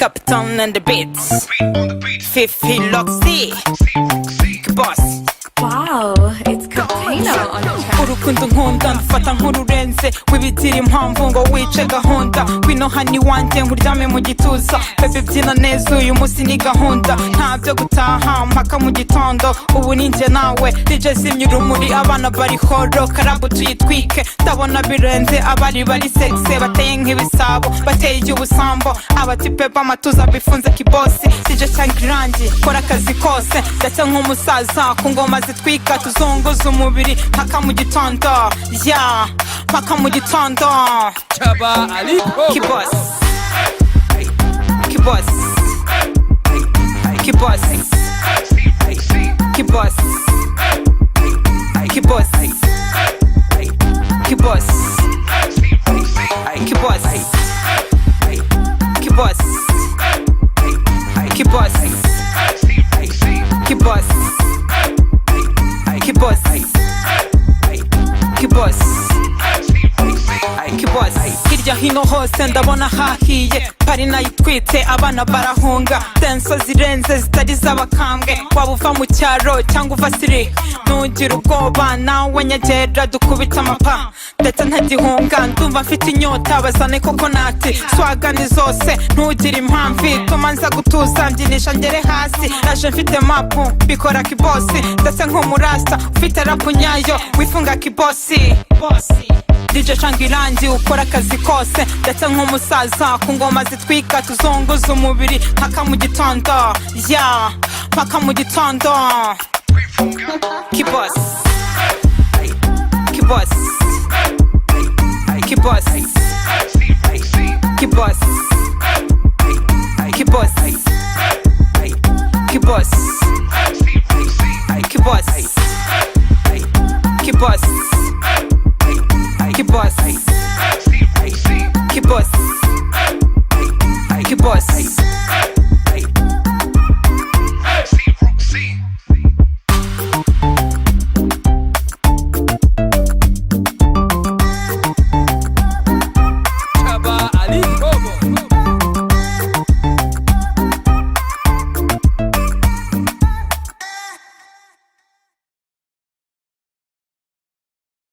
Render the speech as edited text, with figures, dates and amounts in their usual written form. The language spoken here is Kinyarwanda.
Captain and the beats. Fifi Loxy. Boss. Wow, it's Container on the track. Urukundo nkunda ndufata nk'ururenze wibitira impamvu ngo wice gahunda wino hani wanjye nkuryame mu gituza bebe byina neza uyu munsi ni gahunda nta byo gutaha mpaka mu gitondo ubu ninjye nawe DJ zimya urumuri abana bari horo karabu tuyitwike ndabona birenze abari bari sexe bateye nk'ibisabo bateye iby'ubusambo abatipe b'amatuza bifunze kibosi DJ Changirangi kora akazi kose ndetse nk'umusaza ku ngoma zitwika tuzunguza umubiri mpaka mu gitondo ya mpaka mu gitondo Chaba Aliko Kiboss Kiboss Kiboss Kiboss Kiboss Kiboss Kiboss Kiboss Kiboss Kiboss Kiboss Kiboss Kiboss hirya hino hose ndabona hahiye pari nayitwitse abana barahunga denso zirenze zitari z'abakambwe waba uva mu cyaro cyangwa uva siri ntugira ubwoba nawe nyegera dukubita amapa ndetse ntagihunga ndumva mfite inyota bazane kokonati swagani zose ntugire impamvu ituma nza gutuza mbyinisha ngere hasi naje mfite mapu bikora kibosi ndetse nk'umurasta ufite rapu nyayo wifunga kibosi DJ Changirangi ukora akazi kose ndetse nk'umusaza ku ngoma zitwika tuzunguza umubiri mpaka mu gitondo ya mpaka mu gitondo Kiboss Kiboss Kiboss Kiboss Kiboss Kiboss Kiboss Kiboss Kiboss